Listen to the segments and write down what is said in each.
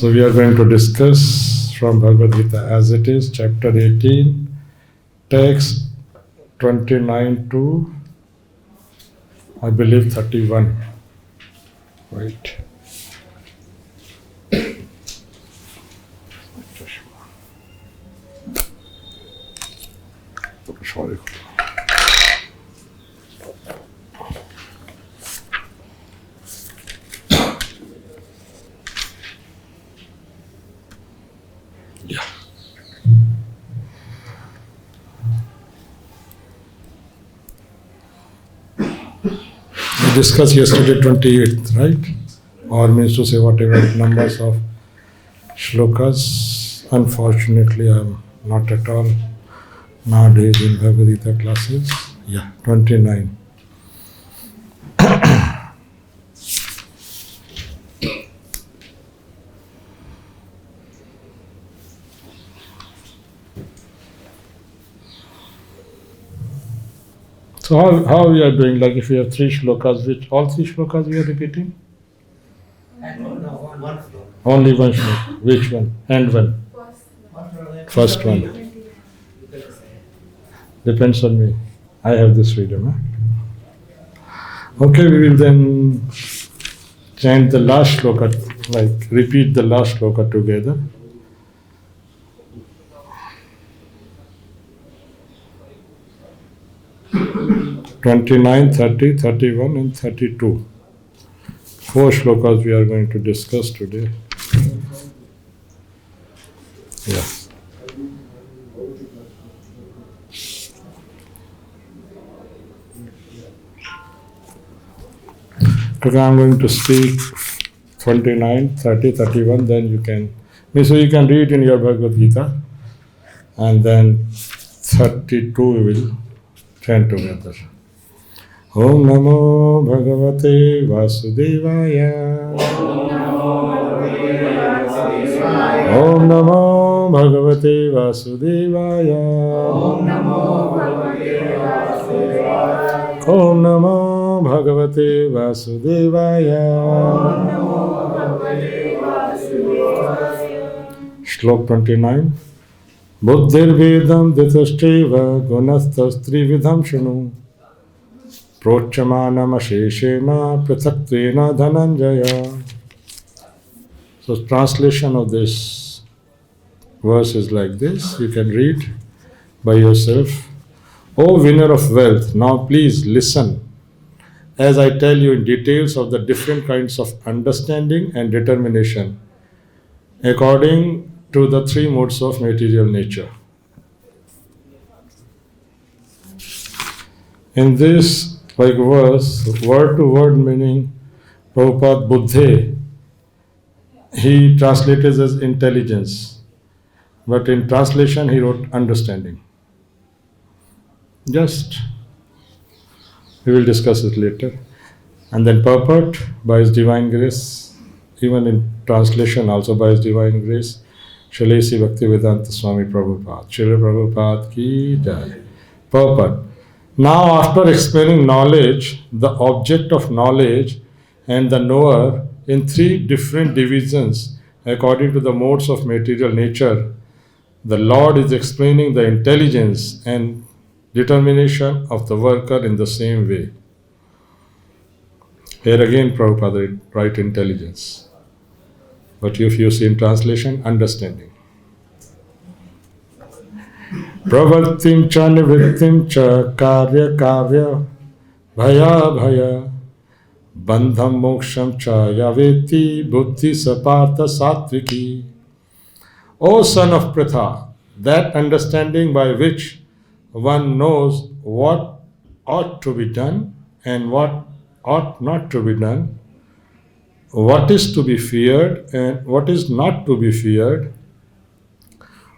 So we are going to discuss from Bhagavad Gita as it is, chapter 18, text 29 to, I believe, 31. Right. Sorry. Yeah. We discussed yesterday 28th, right? Or means to say whatever numbers of shlokas. Unfortunately, I'm not at all nowadays in Bhagavad Gita classes. Yeah, 29. So how we are doing? Like if we have three shlokas, which all three shlokas we are repeating? Only one shlok. Which one? And one? First one. Depends on me. I have this freedom. Huh? Okay, we will then chant the last shloka, like repeat the last shloka together. "29, 30, 31 and 32. 4 shlokas we are going to discuss today. Yeah. Today I'm going to speak 29, 30, 31, then you can, so you can read in your Bhagavad Gita, and then 32 we will chant together. Om Namo Bhagavate Vasudevaya. Om Namo Bhagavate Vasudevaya. Om Namo Bhagavate Vasudevaya. Shlok 29. Buddhir Vedam Ditascheva Gunastastrividham Shunu Prochamanam Asheshena Prithaktena Dhananjaya. So translation of this verse is like this. You can read by yourself. O winner of wealth, now please listen as I tell you in details of the different kinds of understanding and determination according to the 3 modes of material nature. In this verse, word to word meaning, Prabhupada Buddhe, he translated as intelligence, but in translation he wrote understanding. Just, we will discuss it later. And then purport, by His divine grace, even in translation also by His divine grace, Srila Sri Bhaktivedanta Swami Prabhupada. Srila Prabhupada ki jai. Purport. Now after explaining knowledge, the object of knowledge and the knower in 3 different divisions according to the modes of material nature, the Lord is explaining the intelligence and determination of the worker in the same way. Here again Prabhupada write intelligence. But if you see in translation, understanding. Pravartim cha nivrittim cha karya karya bhaya bhaya bandham moksham cha yaveti buddhi sapartha satviki. O son of Pritha, that understanding by which one knows what ought to be done and what ought not to be done, what is to be feared and what is not to be feared,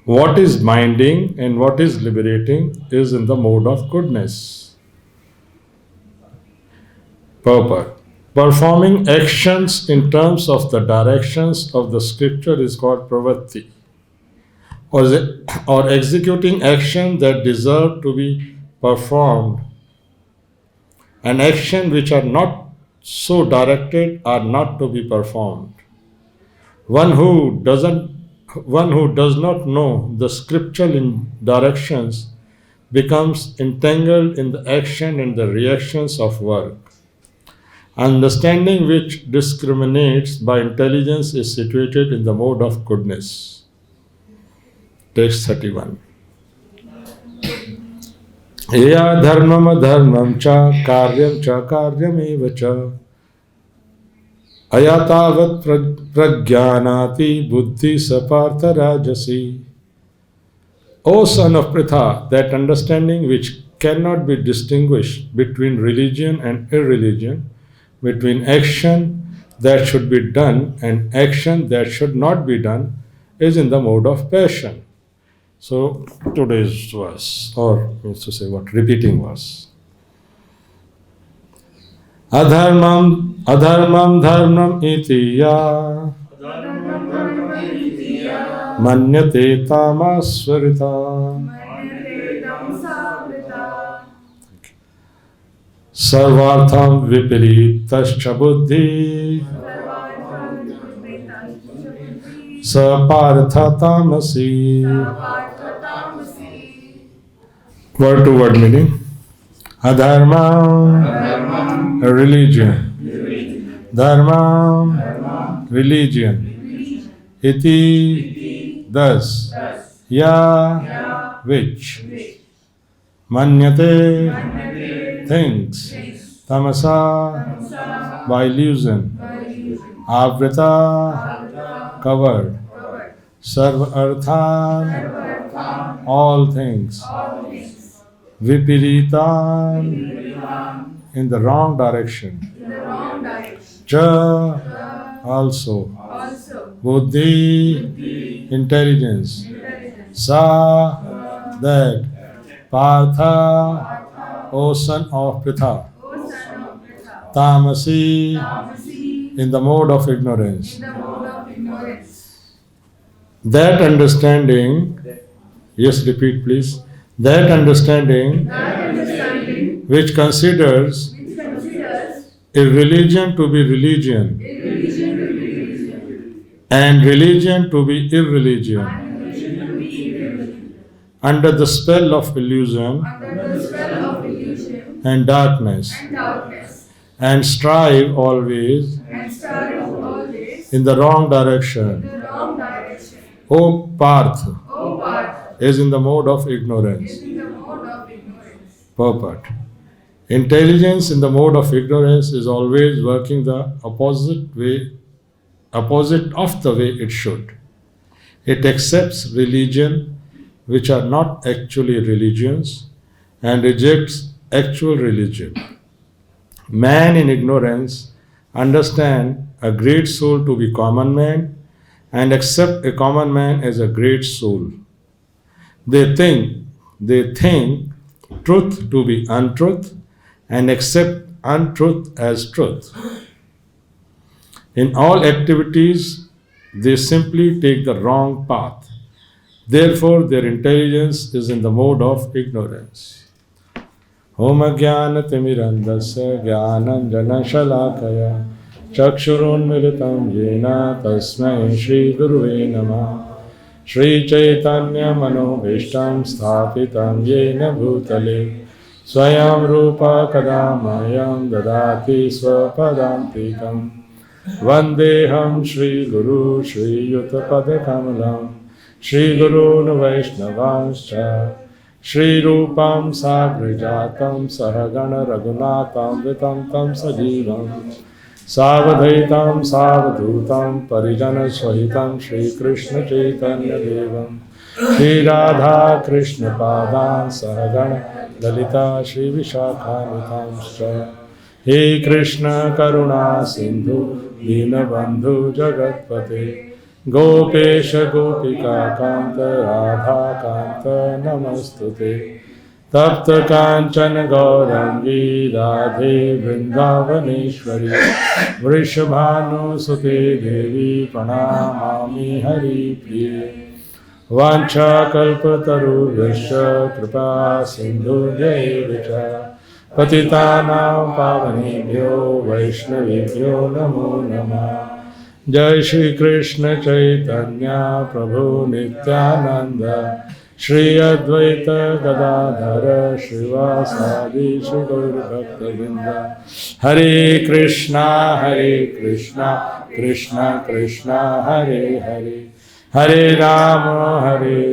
what is binding and what is liberating, is in the mode of goodness. Purport. Performing actions in terms of the directions of the scripture is called pravritti, or executing action that deserve to be performed, and action which are not so directed are not to be performed. One who doesn't one who does not know the scriptural directions becomes entangled in the action and the reactions of work. Understanding which discriminates by intelligence is situated in the mode of goodness. Text 31. Ya dharmam adharmam cha karyam cha ayatavat prajnanati buddhi sapartha rajasi. O son of Pritha, that understanding which cannot be distinguished between religion and irreligion, between action that should be done and action that should not be done, is in the mode of passion. So today's verse, or means to say what, repeating verse. Adharmam dharmam iti ya manyate tamasvarita sarvartham viparitascha buddhi sapartha tamasi. Word to word meaning. Adharma, a religion. Dharma, religion. Iti, thus. Ya, which. Manyate, thinks. Tamasa, by illusion. Avrita, covered. Sarva arthan, all things. Vipiritan, in the wrong direction. Cha, also. Buddhi, intelligence. Sa, that. Partha, O son of Pritha. Tamasi, in the mode of ignorance. That understanding, yes, repeat please. That understanding which considers irreligion to be religion and religion to be irreligion under the spell of illusion and darkness and strive always in the wrong direction. O Parth, is in the mode of ignorance. Purport. Intelligence in the mode of ignorance is always working the opposite of the way it should. It accepts religion which are not actually religions and rejects actual religion. Man in ignorance understand a great soul to be common man and accept a common man as a great soul. They think truth to be untruth and accept untruth as truth. In all activities, they simply take the wrong path. Therefore, their intelligence is in the mode of ignorance. Om Jnanatimirandasya Jnananjana Shalakaya Chakshurunmilitam Yena Tasmai Shri Guruve Namah. Shri Chaitanya Manobhishtam Sthapitam Yena Bhutale Swayam Rupa Kadamayam Dadati Swapadantikam Vandeham Shri Guru Shri Yutapada Kamalam Shri Guru Vaishnavanscha Shri Rupam Sabrijatam Sahagana Raghunatam Vitam Tam Sajivam Savadhaitam Savadhutam Parijana Swahitam Shri Krishna Chaitanya Devam Shri Radha Krishna Padan Sahagana Dalita Shri Vishakanitamscha He Krishna Karuna Sindhu Dinabandhu Jagatpate Gopesha Gopika Kanta Radha Kanta Namastute Tapta Kanchana Gaurangi Radhe Vrindavaneshwari Vrishabhanu Sute Devi Pranamami Hari Priye Vancha Kalpataru Vishya Kripa Sindhu Devicha Patitanam Pavanebhyo Vaishnavebhyo Namo Namah Jai Shri Krishna Chaitanya Prabhu Nityanand Shri Advaita Gadadhar श्रीवासादि Shri गौरभक्तवृंद Hare Krishna Krishna Krishna Hare Hare Hare Ram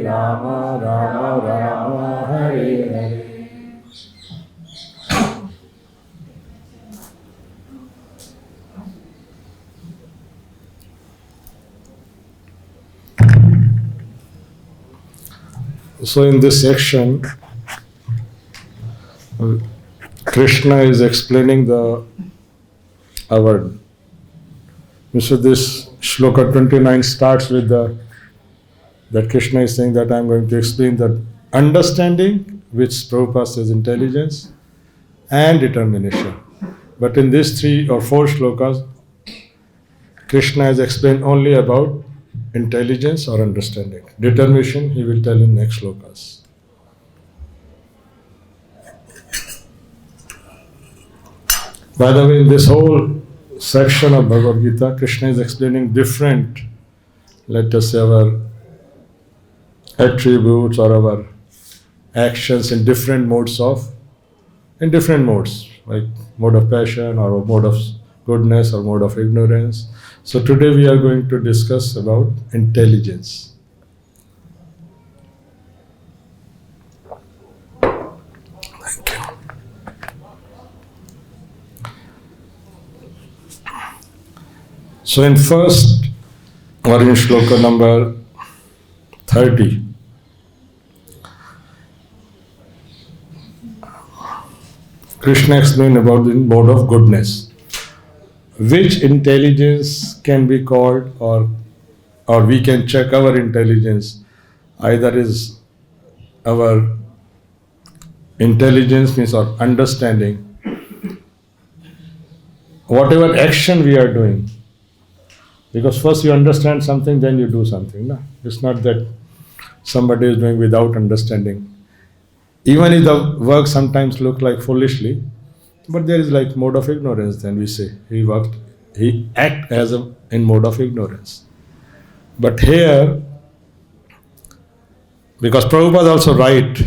Ram Ram Hare Hare. So in this section, Krishna is explaining our. So this shloka 29 starts with that Krishna is saying that I am going to explain that understanding, which Prabhupada says intelligence and determination. But in these 3 or 4 shlokas, Krishna has explained only about intelligence or understanding. Determination he will tell in next shlokas. By the way, in this whole section of Bhagavad Gita, Krishna is explaining different, let us say, our attributes or our actions in different modes, like mode of passion or mode of goodness or mode of ignorance. So today we are going to discuss about intelligence. Thank you. So in first or in shloka number 30, Krishna explained about the mode of goodness. Which intelligence can be called, or we can check our intelligence. Either is our intelligence means our understanding. Whatever action we are doing, because first you understand something, then you do something. No? It's not that somebody is doing without understanding. Even if the work sometimes look like foolishly, but there is like mode of ignorance, then we say he act in mode of ignorance. But here, because Prabhupada also write,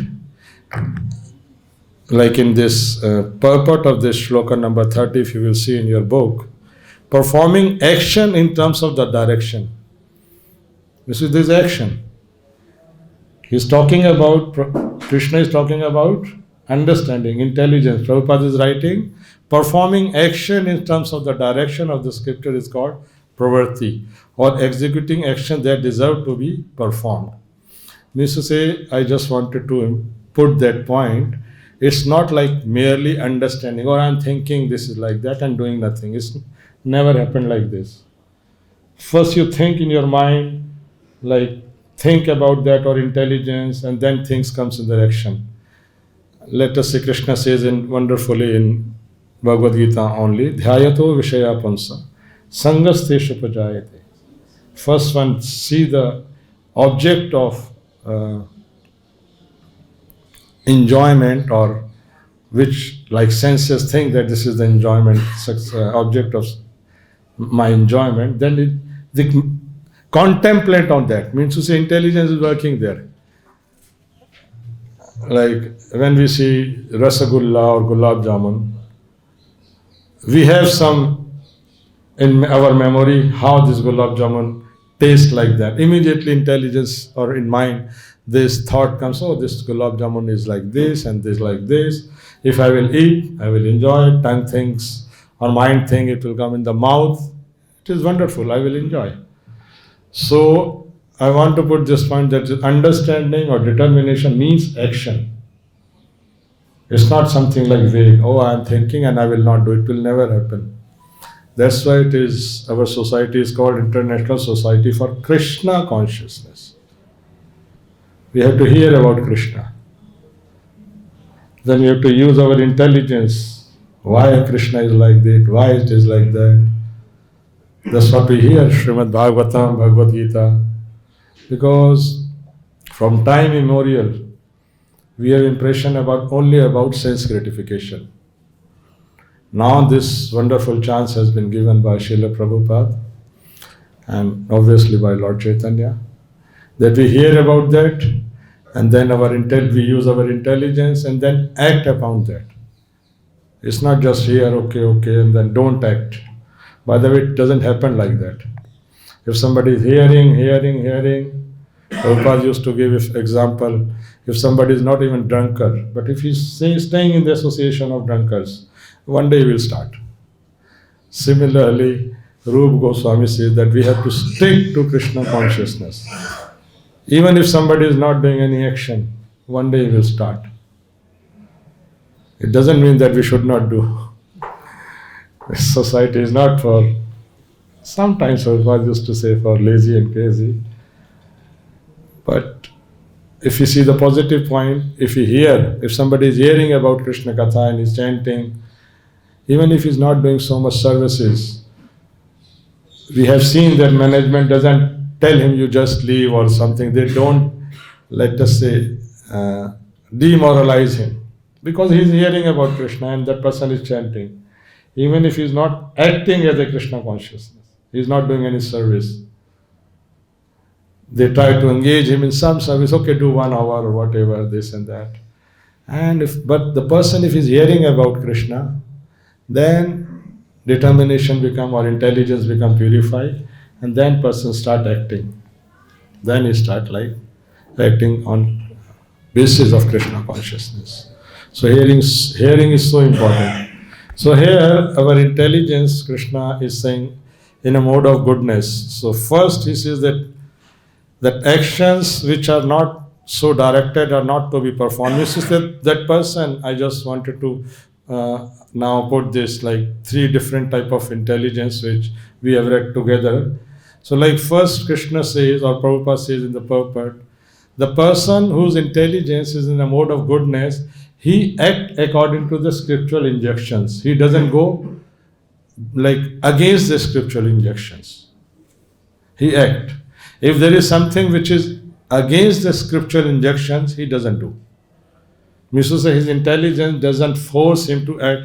like in this purport of this shloka number 30, if you will see in your book, performing action in terms of the direction. This is this action. He's talking about, Krishna is talking about understanding, intelligence. Prabhupada is writing, performing action in terms of the direction of the scripture is called pravarti, or executing action that deserve to be performed. Means to say, I just wanted to put that point. It's not like merely understanding, or I'm thinking this is like that and doing nothing. It's never happened like this. First you think in your mind, like think about that or intelligence, and then things comes in the action. Let us say Krishna says wonderfully in Bhagavad Gita only, Dhyayato Vishaya Pansa, Sangastesha Pajayate. First one, see the object of enjoyment, or which like senses think that this is the enjoyment, object of my enjoyment, then they contemplate on that. Means to say intelligence is working there. Like when we see Rasagulla or Gulab Jamun, we have some in our memory how this Gulab Jamun tastes like that. Immediately intelligence or in mind, this thought comes, oh, this Gulab Jamun is like this and this like this. If I will eat, I will enjoy it. Tongue thinks or mind think it will come in the mouth. It is wonderful, I will enjoy. So I want to put this point that understanding or determination means action. It's not something like vague, oh, I am thinking and I will not do it. It will never happen. That's why it is, our society is called International Society for Krishna Consciousness. We have to hear about Krishna. Then we have to use our intelligence. Why Krishna is like that? Why it is like that? That's what we hear, Srimad Bhagavatam, Bhagavad Gita. Because from time immemorial, we have impression only about sense gratification. Now this wonderful chance has been given by Srila Prabhupada and obviously by Lord Chaitanya, that we hear about that, and then we use our intelligence and then act upon that. It's not just hear, okay, and then don't act. By the way, it doesn't happen like that. If somebody is hearing, Prabhupada used to give example, if somebody is not even drunkard, but if he's staying in the association of drunkards, one day he will start. Similarly, Rupa Goswami says that we have to stick to Krishna consciousness. Even if somebody is not doing any action, one day he will start. It doesn't mean that we should not do. This society is not for, sometimes Prabhupada used to say, for lazy and crazy. But if you see the positive point, if somebody is hearing about Krishna Katha and is chanting, even if he's not doing so much services, we have seen that management doesn't tell him you just leave or something. They don't, let us say, demoralize him. Because he's hearing about Krishna and that person is chanting. Even if he's not acting as a Krishna consciousness, he's not doing any service. They try to engage him in some service, okay, do 1 hour or whatever, this and that. But the person, if he's hearing about Krishna, then determination become or intelligence become purified, and then person start acting. Then he start acting on basis of Krishna consciousness. So hearing is so important. So here our intelligence, Krishna is saying, in a mode of goodness. So first he says that actions which are not so directed are not to be performed. This is that person, I just wanted to now put this 3 different type of intelligence which we have read together. So first Krishna says, or Prabhupada says in the purport, the person whose intelligence is in a mode of goodness, he act according to the scriptural injunctions. He doesn't go against the scriptural injunctions. He act. If there is something which is against the scriptural injunctions, he doesn't do. Misusa, his intelligence doesn't force him to act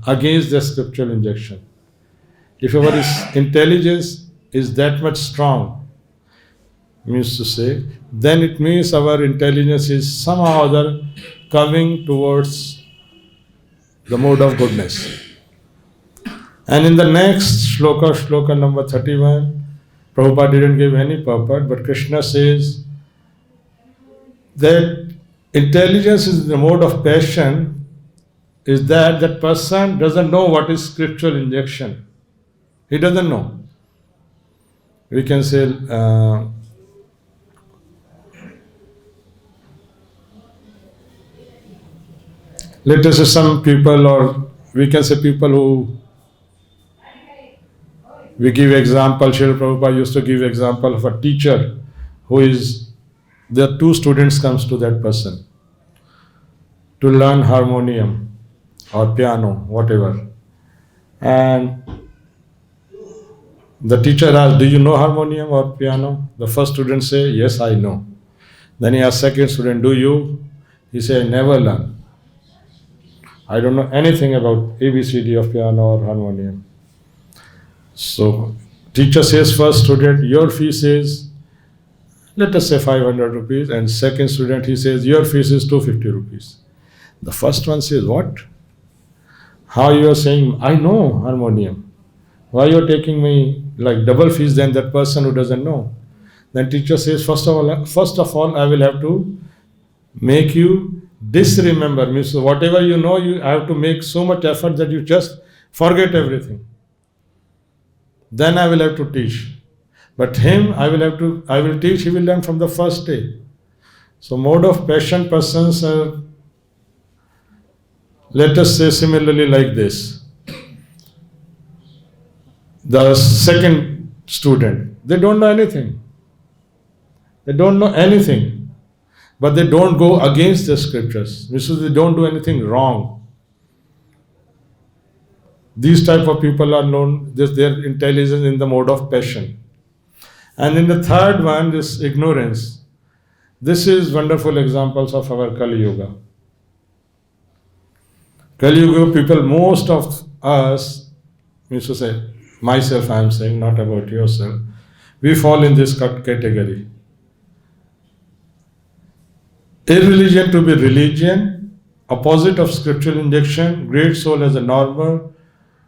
against the scriptural injunction. If our intelligence is that much strong, means to say, then it means our intelligence is somehow or other coming towards the mode of goodness. And in the next shloka number 31, Prabhupada didn't give any purport, but Krishna says that intelligence is in the mode of passion, is that person doesn't know what is scriptural injunction. He doesn't know. We can say, let us say some people, or we can say people who, we give example, Srila Prabhupada used to give example of a teacher who is, there are 2 students comes to that person to learn harmonium or piano, whatever. And the teacher asks, do you know harmonium or piano? The first student say, yes, I know. Then he asks second student, do you? He say, I never learn. I don't know anything about ABCD of piano or harmonium. So teacher says, first student, your fees is, let us say 500 rupees, and second student, he says, your fees is 250 rupees. The first one says, what? How you are saying, I know harmonium. Why you are taking me double fees than that person who doesn't know? Then teacher says, first of all, I will have to make you disremember. Means whatever you know, you have to make so much effort that you just forget everything. Then I will have to teach. But him, I will teach, he will learn from the first day. So mode of passion persons are, let us say similarly like this. The second student, they don't know anything. They don't know anything. But they don't go against the scriptures. Which is, they don't do anything wrong. These type of people are known, their intelligence in the mode of passion. And in the third one, this ignorance. This is wonderful examples of our Kali Yuga. Kali Yuga people, most of us, means to say, myself I am saying, not about yourself, we fall in this category. Irreligion to be religion, opposite of scriptural injection, great soul as a normal,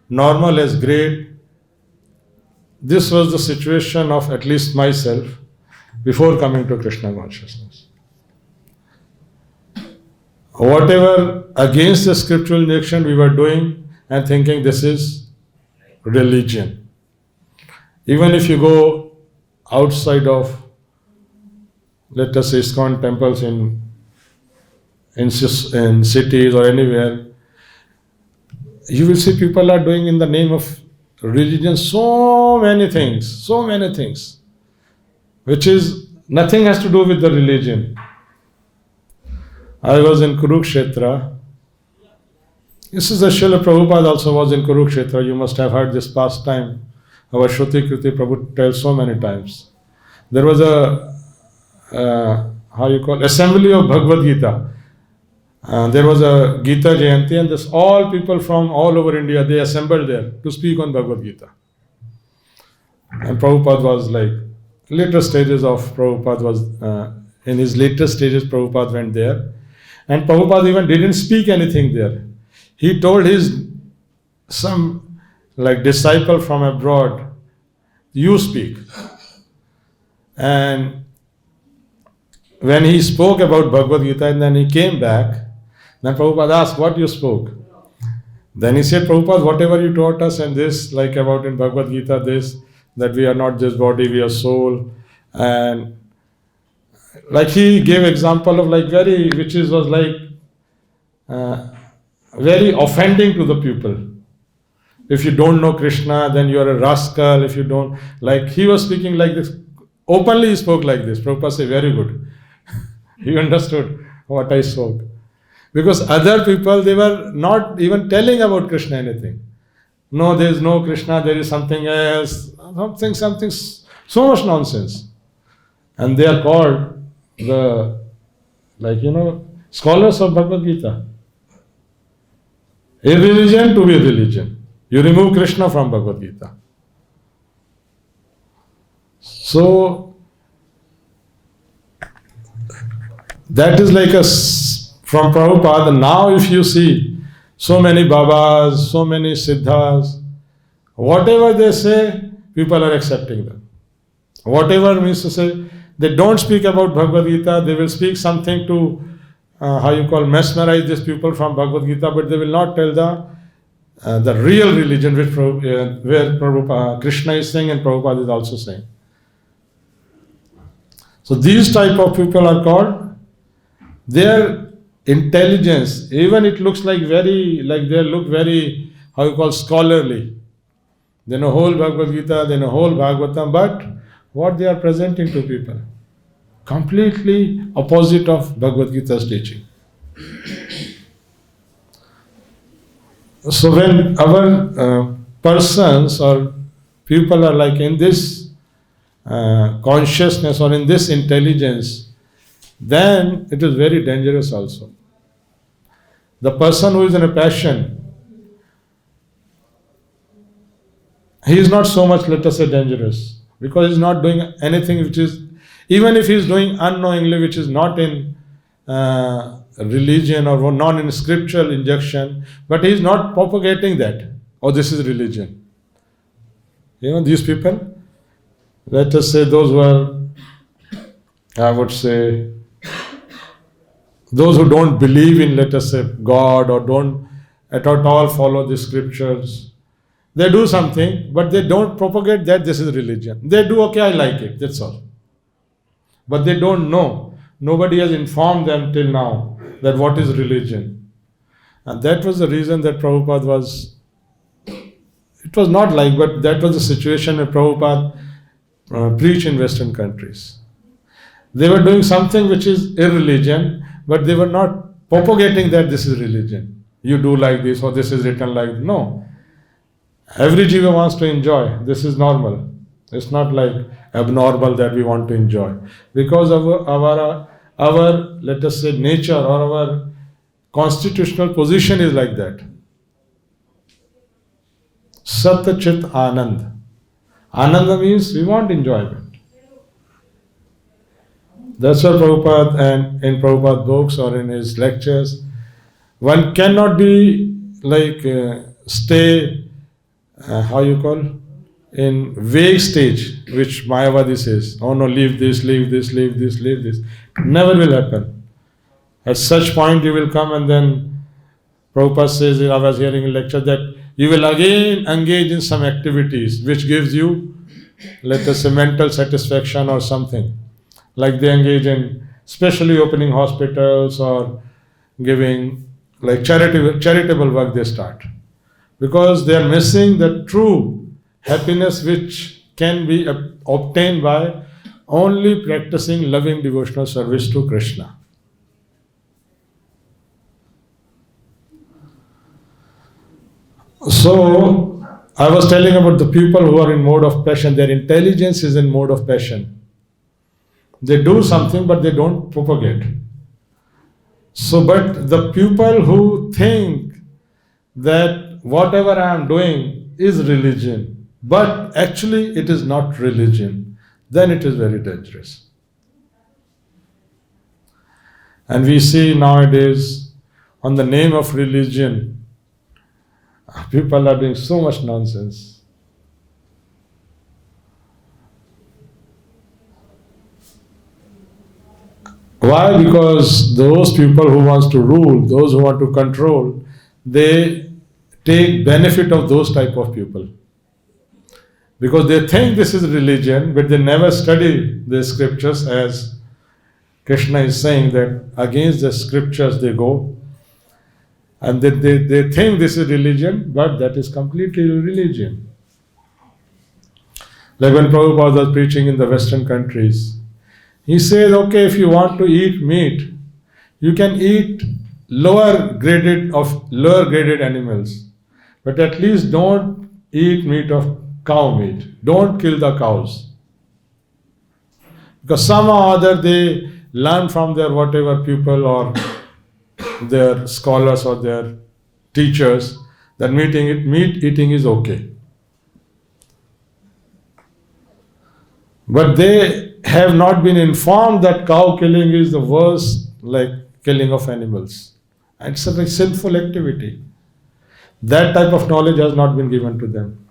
normal as great. This was the situation of at least myself before coming to Krishna consciousness. Whatever against the scriptural injection we were doing and thinking this is religion. Even if you go outside of, let us say, ISKCON temples in cities or anywhere, you will see people are doing in the name of religion so many things, which is nothing has to do with the religion. I was in Kurukshetra. This is the Srila Prabhupada also was in Kurukshetra. You must have heard this past time. Our Shruti Kriti Prabhu tells so many times. There was a assembly of Bhagavad Gita. There was a Gita Jayanti, and this all people from all over India, they assembled there to speak on Bhagavad Gita. And Prabhupada was like, later stages of Prabhupada was, in his later stages Prabhupada went there. And Prabhupada even didn't speak anything there. He told some disciple from abroad, you speak. And when he spoke about Bhagavad Gita and then he came back, then Prabhupada asked, what you spoke? Then he said, Prabhupada, whatever you taught us and this, like about in Bhagavad Gita, this, that we are not just body, we are soul. And like he gave example of very offending to the people. If you don't know Krishna, then you are a rascal. If you don't, he was speaking like this. Openly he spoke like this. Prabhupada said, very good. He understood what I spoke. Because other people, they were not even telling about Krishna anything. No, there is no Krishna, there is something else, something, so much nonsense. And they are called scholars of Bhagavad Gita. Irreligion to be religion. You remove Krishna from Bhagavad Gita. So, that is from Prabhupada. Now if you see so many Babas, so many Siddhas, whatever they say, people are accepting them. Whatever means to say, they don't speak about Bhagavad Gita, they will speak something to, mesmerize these people from Bhagavad Gita, but they will not tell the real religion which where Krishna is saying and Prabhupada is also saying. So these type of people are called, their intelligence, even it looks they look very, scholarly. They know whole Bhagavad Gita, they know whole Bhagavatam, but what they are presenting to people, completely opposite of Bhagavad Gita's teaching. So when our persons or people are in this consciousness or in this intelligence, then it is very dangerous also. The person who is in a passion, he is not so much, let us say, dangerous, because he is not doing anything which is, even if he is doing unknowingly, which is not in religion or not in scriptural injection, but he is not propagating that, this is religion. These people, let us say those who are, I would say, those who don't believe in, let us say, God or don't at all follow the scriptures, they do something, but they don't propagate that this is religion. They do, okay, I like it, that's all. But they don't know. Nobody has informed them till now that what is religion. And that was the reason that Prabhupada was, it was not but that was the situation where Prabhupada preached in Western countries. They were doing something which is irreligion, but they were not propagating that this is religion. You do like this or this is written like this. No. Every jiva wants to enjoy. This is normal. It's not abnormal that we want to enjoy. Because of our let us say, nature or our constitutional position is like that. Sat Chit Anand. Ananda means we want enjoyment. That's why Prabhupada, and in Prabhupada books or in his lectures, one cannot be like stay, how you call, in vague stage, which Mayavadi says, oh no, leave this, leave this, leave this, leave this. Never will happen. At such point you will come, and then Prabhupada says, I was hearing a lecture that you will again engage in some activities which gives you, let us say, mental satisfaction or something. Like they engage in especially opening hospitals or giving like charitable work they start. Because they are missing the true happiness which can be obtained by only practicing loving devotional service to Krishna. So, I was telling about the people who are in mode of passion. Their intelligence is in mode of passion. They do something, but they don't propagate. So, but the people who think that whatever I am doing is religion, but actually it is not religion, then it is very dangerous. And we see nowadays, on the name of religion, people are doing so much nonsense. Why? Because those people who want to rule, those who want to control, they take benefit of those type of people. Because they think this is religion, but they never study the scriptures, as Krishna is saying that against the scriptures they go. And they think this is religion, but that is completely religion. Like when Prabhupada was preaching in the Western countries, he says, okay, if you want to eat meat, you can eat lower graded animals, but at least don't eat meat of cow meat. Don't kill the cows. Because somehow or other they learn from their whatever pupil or their scholars or their teachers that meat eating is okay. But they have not been informed that cow killing is the worst, like killing of animals. And it's a very sinful activity. That type of knowledge has not been given to them.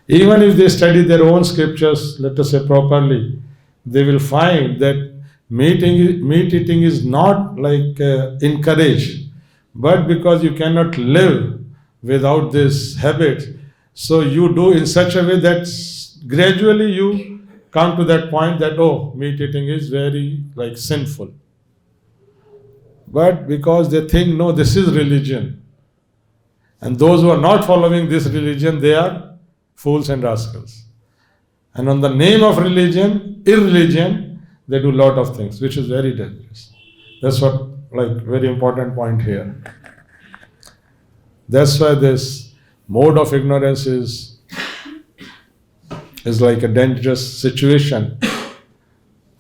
Even if they study their own scriptures, let us say properly, they will find that meat eating is not like encouraged, but because you cannot live without this habit, so you do in such a way that gradually you come to that point that, oh, meat eating is very like sinful. But because they think, no, this is religion, and those who are not following this religion, they are fools and rascals. And on the name of religion, irreligion, they do a lot of things, which is very dangerous. That's what, like, very important point here. That's why this mode of ignorance is like a dangerous situation.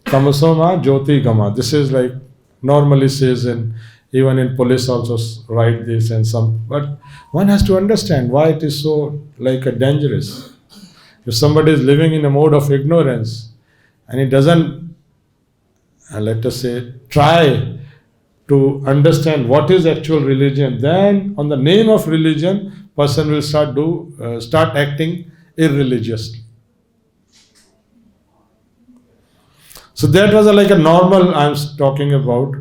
Tamasoma jyoti gama. This is like normally says even in police also write this and some, but one has to understand why it is so like a dangerous. If somebody is living in a mode of ignorance and he doesn't, let us say, try to understand what is actual religion, then on the name of religion, person will start acting irreligiously. So that was like a normal I'm talking about,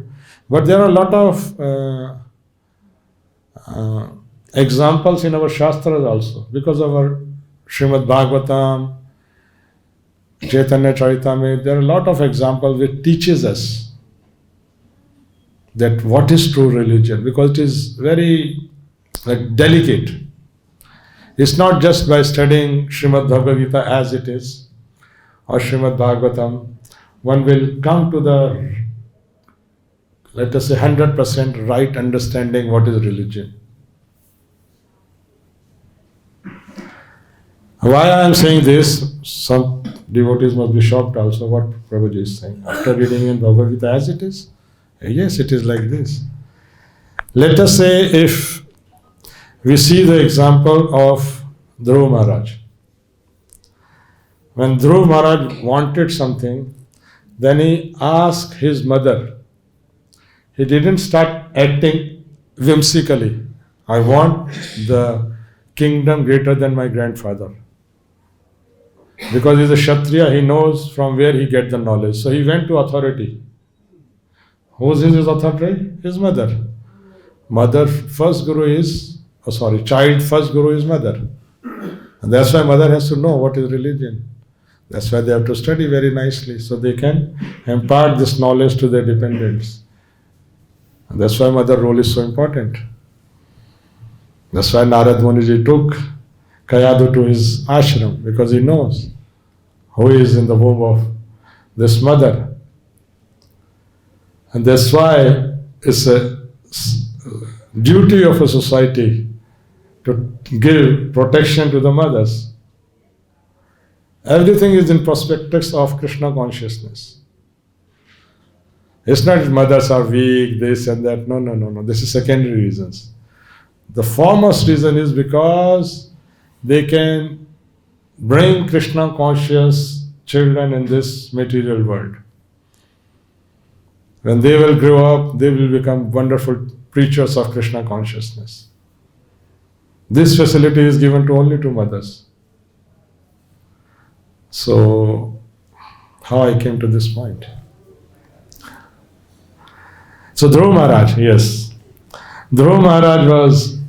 but there are a lot of examples in our Shastras also, because of our Srimad Bhagavatam, Chaitanya Charitamrita, there are a lot of examples which teaches us that what is true religion, because it is very like delicate. It's not just by studying Srimad Bhagavad Gita as it is, or Srimad Bhagavatam, one will come to the, let us say, 100% right understanding what is religion. Why I am saying this, some devotees must be shocked also what Prabhuji is saying. After reading in Bhagavad Gita as it is, yes, it is like this. Let us say if We see the example of Dhruva Maharaj. When Dhruva Maharaj wanted something, then he asked his mother. He didn't start acting whimsically. I want the kingdom greater than my grandfather. Because he's a Kshatriya, he knows from where he gets the knowledge. So he went to authority. Who's his authority? His mother. Mother first guru is, child first guru is mother. And that's why mother has to know what is religion. That's why they have to study very nicely so they can impart this knowledge to their dependents. And that's why mother role is so important. That's why Narad Muniji took Kayadu to his ashram, because he knows who is in the womb of this mother. And that's why it's a duty of a society to give protection to the mothers. Everything is in perspectives of Krishna consciousness. It's not mothers are weak, this and that. No. This is secondary reasons. The foremost reason is because they can bring Krishna conscious children in this material world. When they will grow up, they will become wonderful preachers of Krishna consciousness. This facility is given to only to mothers. So, how I came to this point? So Dhruva Maharaj, yes. Dhruva Maharaj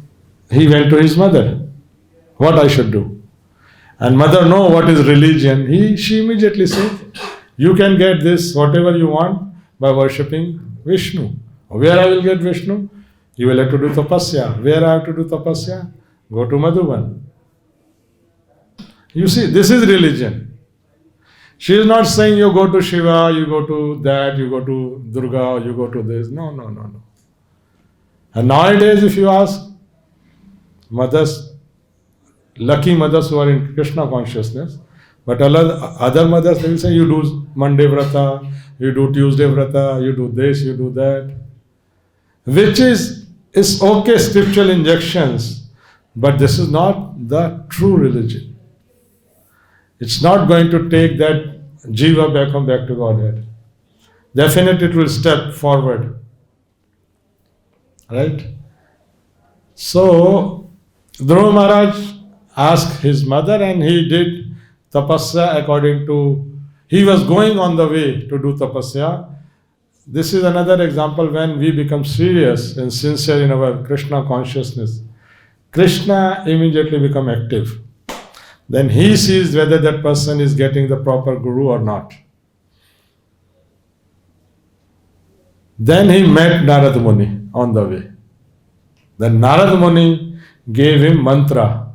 he went to his mother. What I should do? And mother know what is religion. She immediately said, you can get this, whatever you want, by worshipping Vishnu. Where I will get Vishnu? You will have to do tapasya. Where I have to do tapasya? Go to Madhuban. You see, this is religion. She is not saying you go to Shiva, you go to that, you go to Durga, you go to this. No. And nowadays, if you ask mothers, lucky mothers who are in Krishna consciousness, but other mothers, they will say, you do Monday Vrata, you do Tuesday Vrata, you do this, you do that. Which is okay, spiritual injections, but this is not the true religion. It's not going to take that jiva back to Godhead. Definitely it will step forward. Right? So, Dhruva Maharaj asked his mother and he did tapasya according to, he was going on the way to do tapasya. This is another example when we become serious and sincere in our Krishna consciousness. Krishna immediately become active. Then he sees whether that person is getting the proper guru or not. Then he met Narad Muni on the way. Then Narad Muni gave him mantra.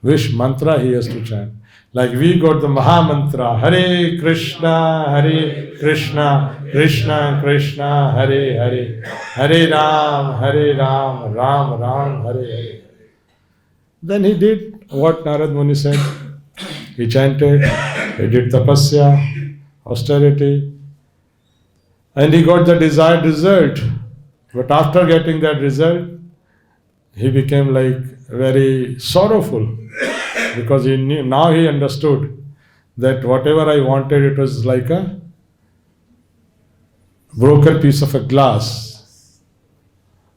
Which mantra he has to chant. Like we got the Maha Mantra, Hare Krishna, Krishna Krishna, Hare Hare, Hare Ram, Ram Ram, Hare Hare. Then he did what Narad Muni said. He chanted, he did tapasya, austerity, and he got the desired result. But after getting that result, he became like very sorrowful because he knew, now he understood that whatever I wanted, it was like a broken piece of a glass.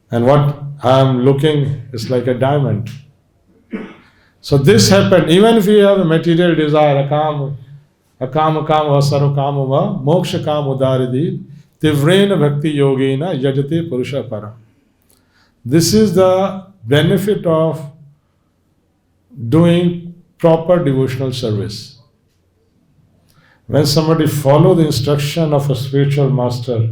And what I am looking is like a diamond. So this happened, even if you have a material desire, akam vasaro kamava, moksha kam udaridhi, tivrena bhakti yogena yajate purusha para. This is the benefit of doing proper devotional service. When somebody follows the instruction of a spiritual master,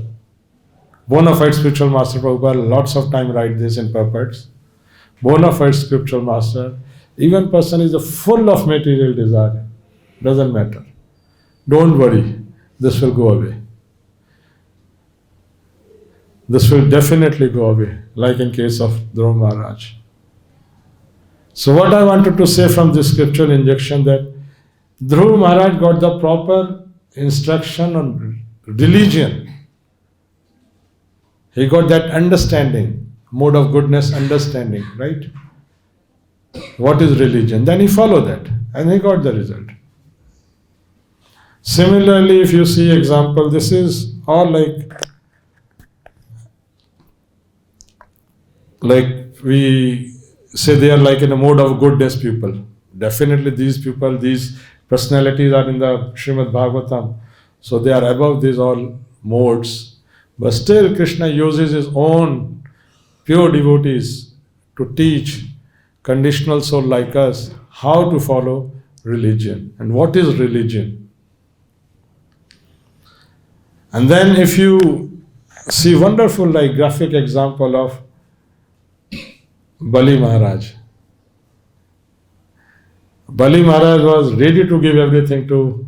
bona fide spiritual master, Prabhupada lots of time write this in purports, bona fide spiritual master, even person is full of material desire, doesn't matter. Don't worry, this will go away. This will definitely go away, like in case of Dhruva Maharaj. So what I wanted to say from this scriptural injection, that Dhruva Maharaj got the proper instruction on religion. He got that understanding, mode of goodness understanding, right? what is religion. Then he followed that and he got the result. Similarly, if you see example, this is all like we say they are like in a mode of goodness people. Definitely these people, these personalities are in the Srimad Bhagavatam. So they are above these all modes. But still Krishna uses his own pure devotees to teach conditional soul like us how to follow religion and what is religion. And then if you see wonderful like graphic example of Bali Maharaj. Bali Maharaj was ready to give everything to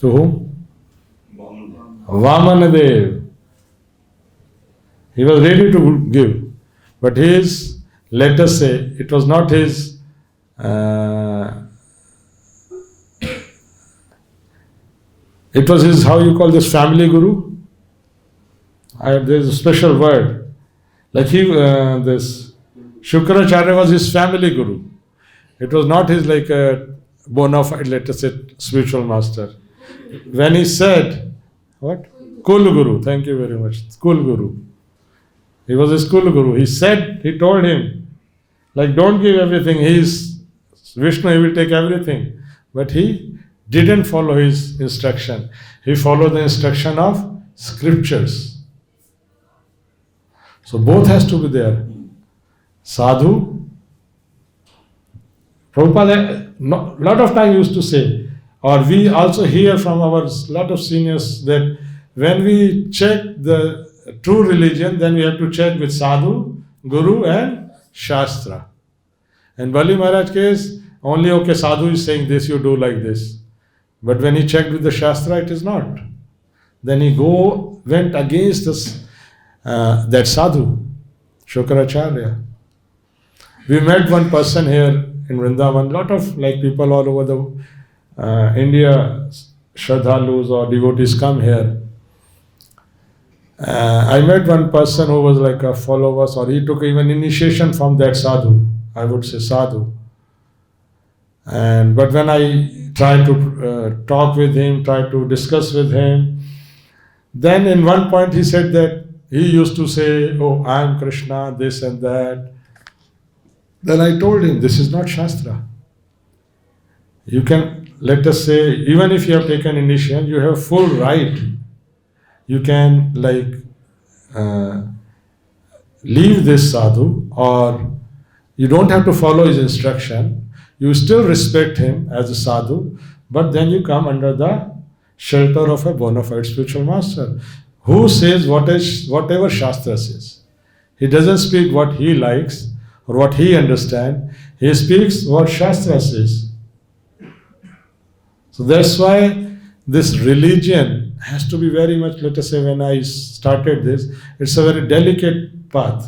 whom? Vamanadev. He was ready to give. But his, let us say, it was not his it was his, how you call this, family guru? There's a special word. Like this Shukracharya was his family guru. It was not his like a bona fide, let us say, spiritual master. When he said, what? Kul Guru, thank you very much. Kul Guru. He was his Kul Guru. He said, he told him, like, don't give everything. He is Vishnu, he will take everything. But he didn't follow his instruction. He followed the instruction of scriptures. So both has to be there. Sadhu. Prabhupada lot of time used to say, or we also hear from our lot of seniors that when we check the true religion, then we have to check with Sadhu, Guru and Shastra. In Bali Maharaj case, only okay, Sadhu is saying this, you do like this. But when he checked with the Shastra, it is not. Then he went against this, that Sadhu, Shukracharya. We met one person here in Vrindavan, lot of like people all over the India, Shraddhalus or devotees come here. I met one person who was like a follower, or he took even initiation from that Sadhu, I would say Sadhu. But when I tried to talk with him, tried to discuss with him, then in one point he said that he used to say, oh, I am Krishna, this and that. Then I told him, this is not Shastra. You can, let us say, even if you have taken initiation, you have full right. You can like leave this sadhu, or you don't have to follow his instruction. You still respect him as a sadhu, but then you come under the shelter of a bona fide spiritual master who says whatever Shastra says. He doesn't speak what he likes or what he understands. He speaks what Shastra says. So that's why this religion has to be very much, let us say, when I started this, it's a very delicate path.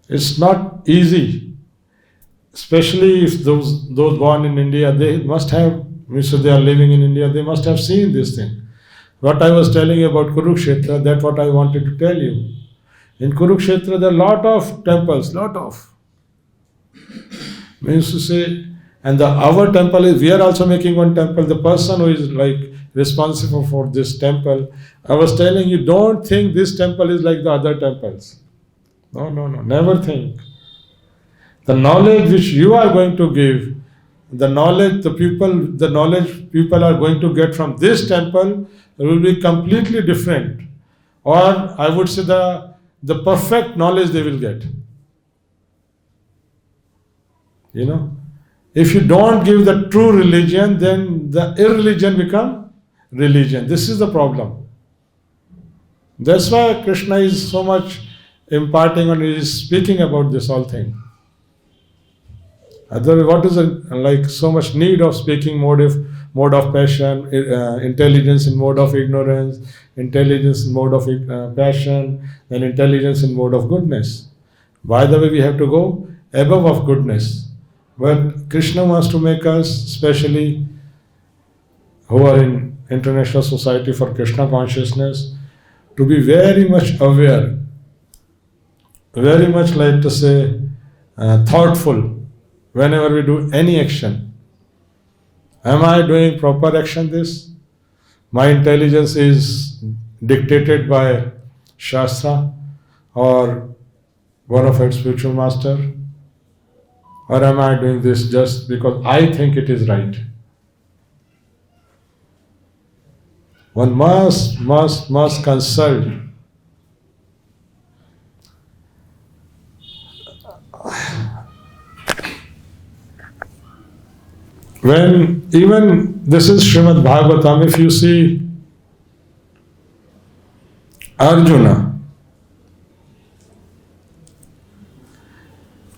It's not easy, especially if those born in India, they must have, so they are living in India, they must have seen this thing. What I was telling you about Kurukshetra, that's what I wanted to tell you. In Kurukshetra, there are a lot of temples, Means to say, and our temple is, we are also making one temple. The person who is like responsible for this temple, I was telling you, don't think this temple is like the other temples. No, never think. The knowledge which you are going to give, the knowledge people are going to get from this temple will be completely different. Or I would say the perfect knowledge they will get. You know, if you don't give the true religion, then the irreligion become religion. This is the problem. That's why Krishna is so much imparting and he is speaking about this whole thing. Otherwise, what is like so much need of speaking mode of passion, intelligence in mode of ignorance, intelligence in mode of passion, and intelligence in mode of goodness. By the way, we have to go above of goodness. But Krishna wants to make us, especially who are in International Society for Krishna Consciousness, to be very much aware very much like to say thoughtful whenever we do any action. Am I doing proper action this? My intelligence is dictated by Shastra or one of its spiritual master? Or am I doing this just because I think it is right? One must consult. When even this is Srimad Bhagavatam, if you see Arjuna,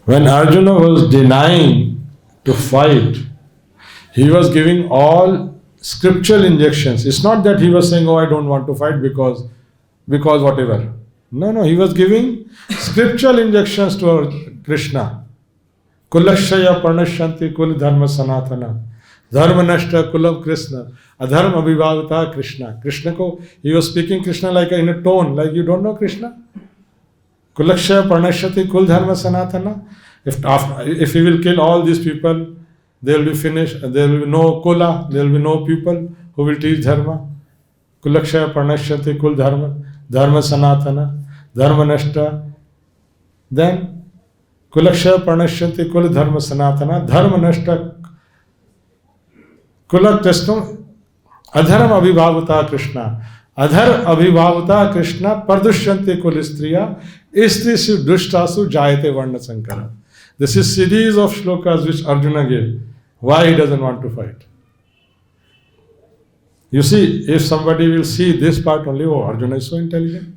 when Arjuna was denying to fight, he was giving all scriptural injections. It's not that he was saying, oh, I don't want to fight because whatever. No, he was giving scriptural injections to Krishna. Kulakshaya parnashanti kul dharma sanatana. Dharma nashta kulam Krishna. Adharma abhivagata Krishna. Krishna ko, he was speaking Krishna like in a tone, like you don't know Krishna. Kulakshaya parnashanti kul dharma sanatana. If he will kill all these people, they will be finished. There will be no kula, there will be no people who will teach dharma. Kulakshaya parnashanti kul dharma. Dharma sanatana. Dharma nashta. Then Kulakshaya parnasyanti kul dharma sanatana, dharma nashta kulak testum, adharma abhivavata Krishna. Adhar abhivavata Krishna pardushyanti kul istriya, istrisu dushtasu jayate varna sankara. This is series of shlokas which Arjuna gave. Why he doesn't want to fight. You see, if somebody will see this part only, oh, Arjuna is so intelligent.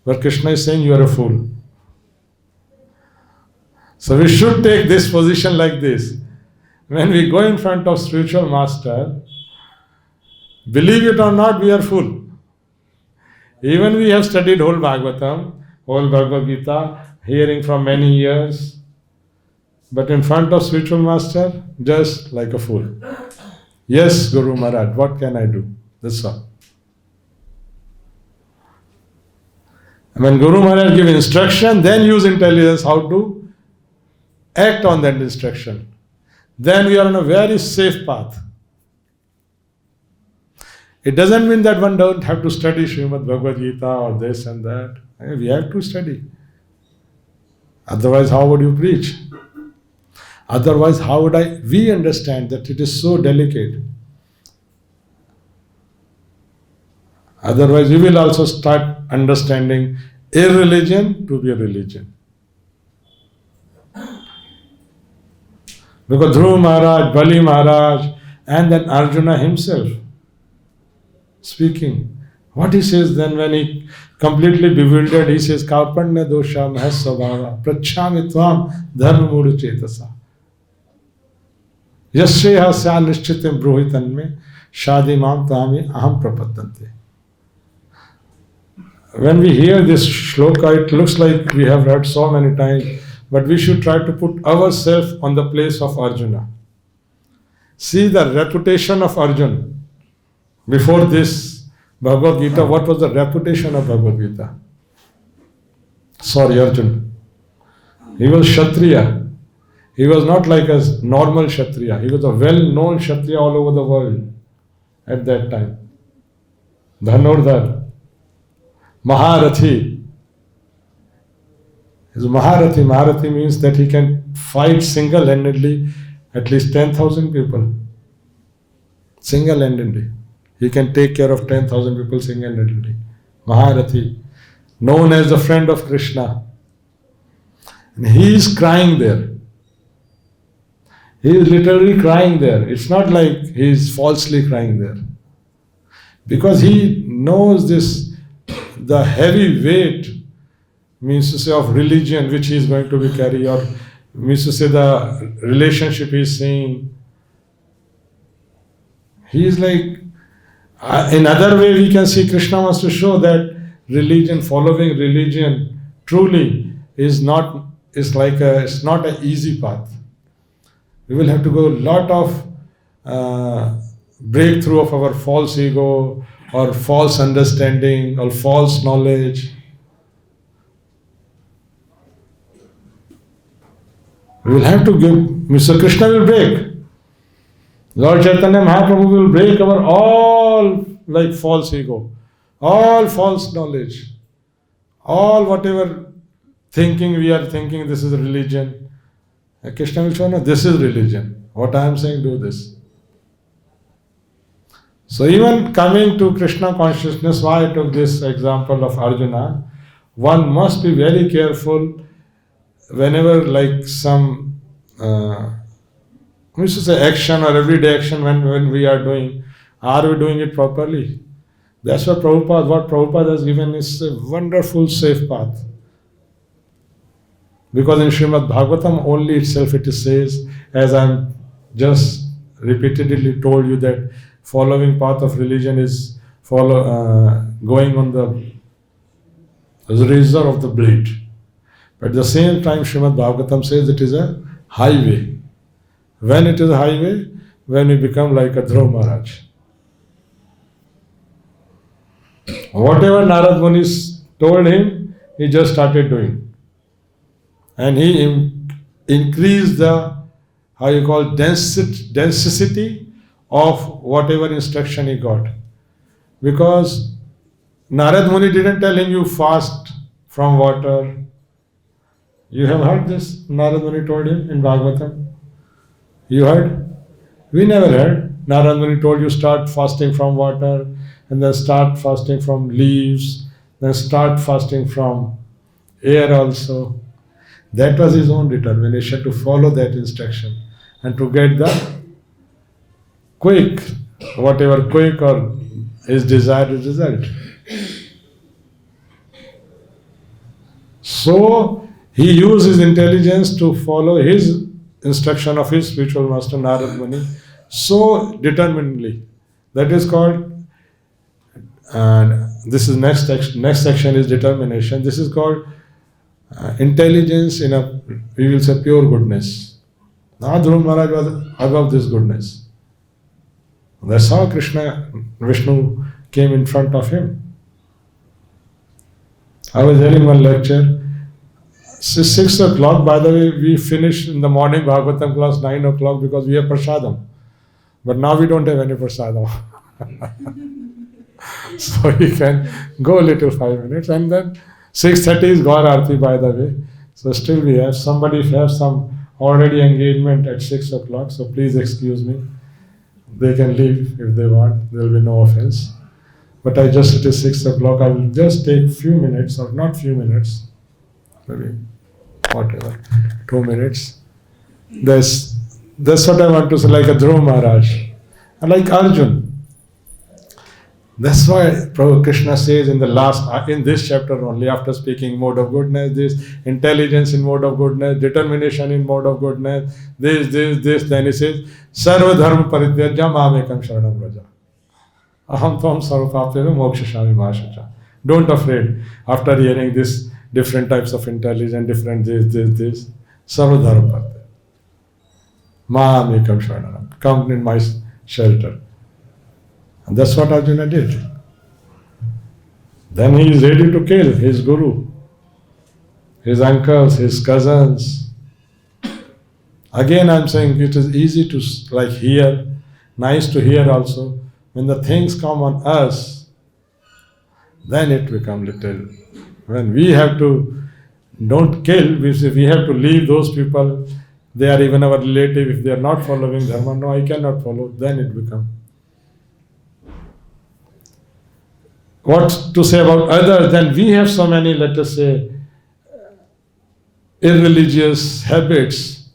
But Krishna is saying, you are a fool. So we should take this position like this. When we go in front of spiritual master, believe it or not, we are full. Even we have studied whole Bhagavatam, whole Bhagavad Gita, hearing from many years. But in front of spiritual master, just like a fool. Yes, Guru Maharaj, what can I do? That's all. And when Guru Maharaj gives instruction, then use intelligence how to act on that instruction. Then we are on a very safe path. It doesn't mean that one don't have to study Srimad Bhagavad Gita or this and that. We have to study. Otherwise, how would you preach? Otherwise, how would we understand that it is so delicate? Otherwise, we will also start understanding irreligion to be a religion. Because Dhruva Maharaj, Bali Maharaj, and then Arjuna himself speaking. What he says then when he completely bewildered, he says, Karpanya dosha mahasvabhava prachami tvam dharma mudu chetasa. Yasreha sya nishchitim bruhitan me shadi mam tami aham prapattante. When we hear this shloka, it looks like we have read so many times, but we should try to put ourselves on the place of Arjuna. See the reputation of Arjuna. Before this Bhagavad Gita, what was the reputation of Bhagavad Gita? Sorry, Arjuna. He was Kshatriya. He was not like a normal Kshatriya. He was a well-known Kshatriya all over the world at that time. Dhanurdhar, Maharathi. He's a Maharathi. Maharathi means that he can fight single-handedly at least 10,000 people. Single-handedly. He can take care of 10,000 people single-handedly. Maharathi. Known as the friend of Krishna. And he is crying there. He is literally crying there. It's not like he is falsely crying there. Because he knows this, the heavy weight, means to say, of religion which he is going to be carrying, or means to say the relationship he is seeing. He is like, in other way we can see Krishna wants to show that religion, following religion truly it's not an easy path. We will have to go a lot of breakthrough of our false ego or false understanding or false knowledge. We will have to give, Mr. Krishna will break. Lord Chaitanya Mahaprabhu will break our all like false ego, all false knowledge, all whatever thinking we are thinking this is religion. Krishna will show, no, this is religion. What I am saying, do this. So even coming to Krishna consciousness, why I took this example of Arjuna, one must be very careful whenever like some we should say action or everyday action when we are doing, are we doing it properly? That's what Prabhupada has given is a wonderful safe path. Because in Srimad Bhagavatam only itself it says, as I'm just repeatedly told you that following path of religion is going on the razor of the blade. But at the same time Srimad Bhagavatam says it is a highway. When it is a highway? When we become like a Dhruva Maharaj. Whatever Narad Muni told him, he just started doing. And he increased the, how you call, density of whatever instruction he got. Because Narad Muni didn't tell him you fast from water. You have heard this? Narad Muni told him in Bhagavatam. You heard? We never heard. Narad Muni told you start fasting from water, and then start fasting from leaves, then start fasting from air also. That was his own determination to follow that instruction and to get the quick, whatever quick or his desired result. So he used his intelligence to follow his instruction of his spiritual master Narad Muni so determinedly. That is called, and this is next section is determination. This is called intelligence in a, we will say, pure goodness. Now Dhruva Maharaj was above this goodness. That's how Vishnu came in front of him. I was hearing one lecture. 6 o'clock, by the way, we finish in the morning Bhagavatam class 9 o'clock because we have prasadam. But now we don't have any prasadam. So we can go a little 5 minutes and then 6:30 is Gaur Aarti, by the way. So still we have somebody, if have some already engagement at 6 o'clock, so please excuse me. They can leave if they want, there will be no offense. But it is 6 o'clock, I will just take few minutes, or not few minutes, maybe whatever, 2 minutes. That's what I want to say, like a Dhruva Maharaj, and like Arjun. That's why Krishna says in the last, in this chapter only, after speaking mode of goodness, this intelligence in mode of goodness, determination in mode of goodness, this, then he says, Sarva dharma parityajya mamekam sharanam vraja. Aham tvam sarvapapeva mokshashami mahashacha. Don't afraid after hearing this different types of intelligence, different this. Sarva dharma parityajya. Mamekam sharanam. Come in my shelter. And that's what Arjuna did. Then he is ready to kill his guru, his uncles, his cousins. Again I am saying it is easy to like hear, nice to hear also. When the things come on us, then it becomes little. When we have to, don't kill, we have to leave those people, they are even our relative, if they are not following dharma, no, I cannot follow, then it becomes. What to say about others? Then we have so many, let us say, irreligious habits.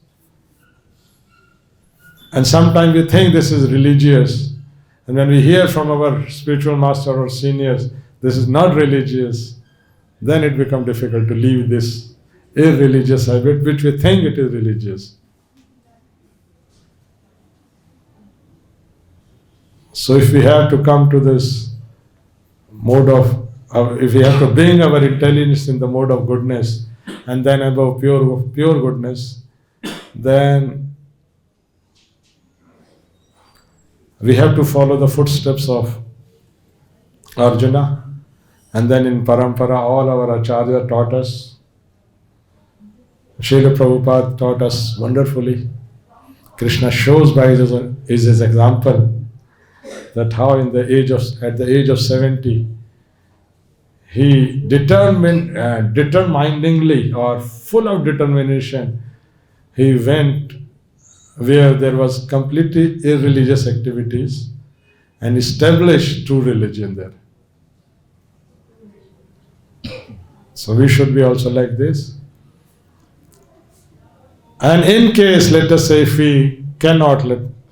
And sometimes we think this is religious. And when we hear from our spiritual master or seniors, this is not religious, then it becomes difficult to leave this irreligious habit, which we think it is religious. So if we have to come to this mode of, if we have to bring our intelligence in the mode of goodness, and then above pure goodness, then we have to follow the footsteps of Arjuna. And then in Parampara, all our Acharya taught us. Srila Prabhupada taught us wonderfully. Krishna shows by his example that how at the age of 70, he determiningly or full of determination, he went where there was completely irreligious activities and established true religion there. So we should be also like this. And in case, let us say, if we cannot,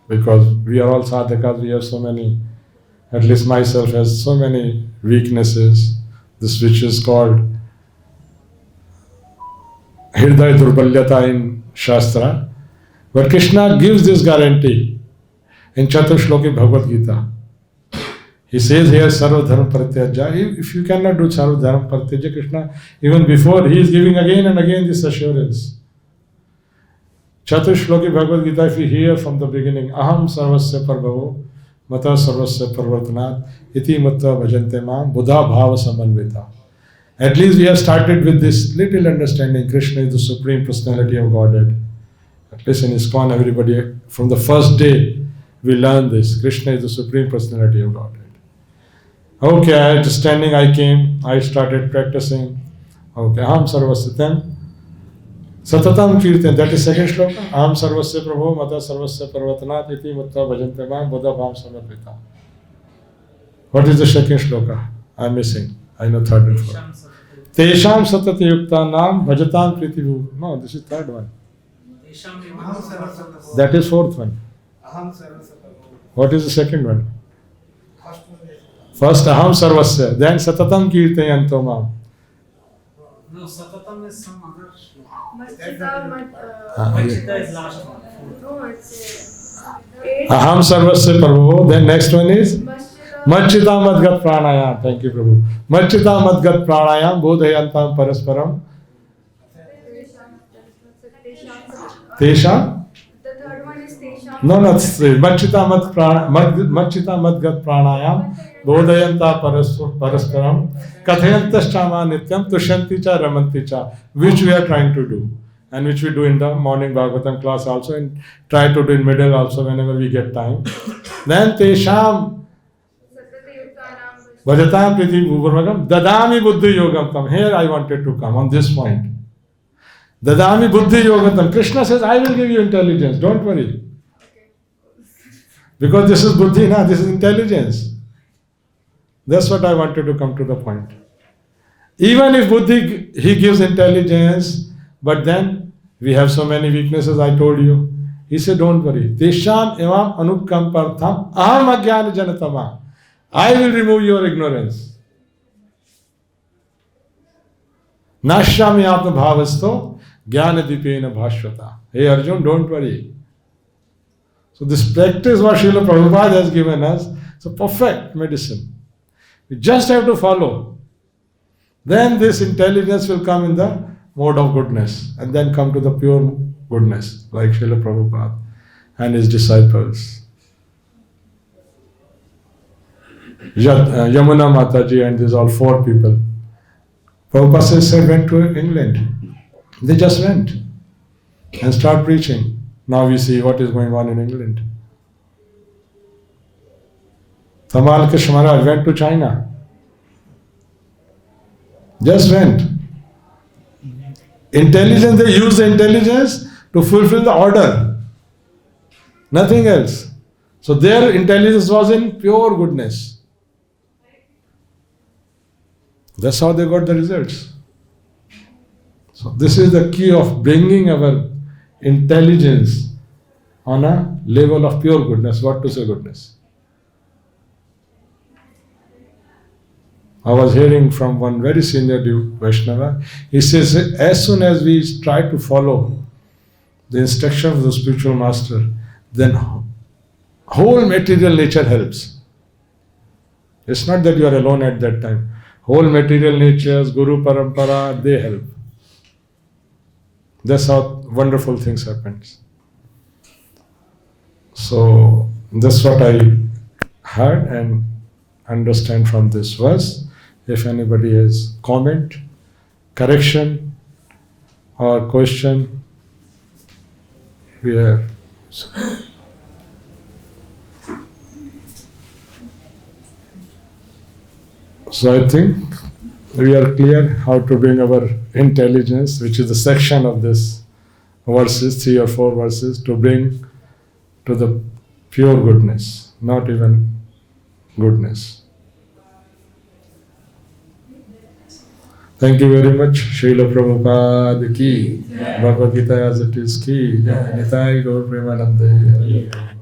because we are all sadhakas, we have so many, at least myself has so many weaknesses, this which is called Hridaya Durbalyata in Shastra. But Krishna gives this guarantee in Chatur Shloki Bhagavad Gita. He says here, Sarva Dharma Pratyaja. If you cannot do Sarva Dharma Pratyaja, Krishna, even before, he is giving again and again this assurance. Chatur Shloki Bhagavad Gita, if you hear from the beginning, Aham Sarvasya Prabhavo, Mata Sarvasya Parvartanat, Iti Mata Bhajante Mam, Buddha Bhava Samanvita. At least we have started with this little understanding. Krishna is the Supreme Personality of Godhead. At least in ISKCON, everybody, from the first day, we learn this. Krishna is the Supreme Personality of Godhead. Okay, understanding, I came, I started practicing. Okay, Aham Sarvasya. Then, Satatam Kirtan, that is second shloka. Aham Sarvasya Prabho, Mata Sarvasya Parvatanat, Iti Mutta Bhajante Mam, Buddha Bhav Samadvita. What is the second shloka? I am missing. I know third and fourth. Tesham Satati Yukta Nam, Bhajatam Priti Bhu. No, this is third one. That is fourth one. What is the second one? First Aham Sarvasya, then Satatam Kirtayanto Mam. No, Satatam is some other shloka. Machita is last one. No, it's Aham Sarvasya Prabhu. Then next one is Machita Madgat Pranayam. Thank you, Prabhu. Machita Madgat Pranayam, Bodhayantam Parasparam. Tesham? The third one is Tesham. No, Machita Madgat Pranayam, Bodhayanta Parasparam, Kathayantaschama Nityam, Tushanti Cha Ramanti Cha, which we are trying to do. And which we do in the morning Bhagavatam class also, and try to do in middle also whenever we get time. Then Tesham Bhajatam Priti Bhuvarvagam Dadami Buddhi Yogamtam. Here I wanted to come on this point. Dadami Buddhi Yogamtam. Krishna says, I will give you intelligence, don't worry. Because this is Buddhi, this is intelligence. That's what I wanted to come to the point. Even if Buddhi, he gives intelligence, but then we have so many weaknesses, I told you. He said, don't worry. Tesham evam anukampartham aham ajnana janatama. I will remove your ignorance. Nashyami atma bhavasto jnana dipena bhashvata. Hey Arjun, don't worry. So this practice what Srila Prabhupada has given us, it's a perfect medicine. We just have to follow. Then this intelligence will come in the mode of goodness and then come to the pure goodness like Srila Prabhupada and his disciples. Yamuna Mataji and these all four people. Prabhupada said went to England. They just went and start preaching. Now we see what is going on in England. Tamal Krishna Maharaj went to China. Just went. Intelligence, they use the intelligence to fulfill the order. Nothing else. So their intelligence was in pure goodness. That's how they got the results. So this is the key of bringing our intelligence on a level of pure goodness. What to say goodness? I was hearing from one very senior Vaishnava. He says, as soon as we try to follow the instruction of the spiritual master, then whole material nature helps. It's not that you are alone at that time. Whole material natures, Guru Parampara, they help. That's how wonderful things happen. So that's what I heard and understand from this verse. If anybody has comment, correction, or question? We have. So I think we are clear how to bring our intelligence, which is the section of this verses, 3 or 4 verses, to bring to the pure goodness, not even goodness. Thank you very much. Srila Prabhupada ki, Bhagavad Gita as it is ki, Nitai Gaur Premanande.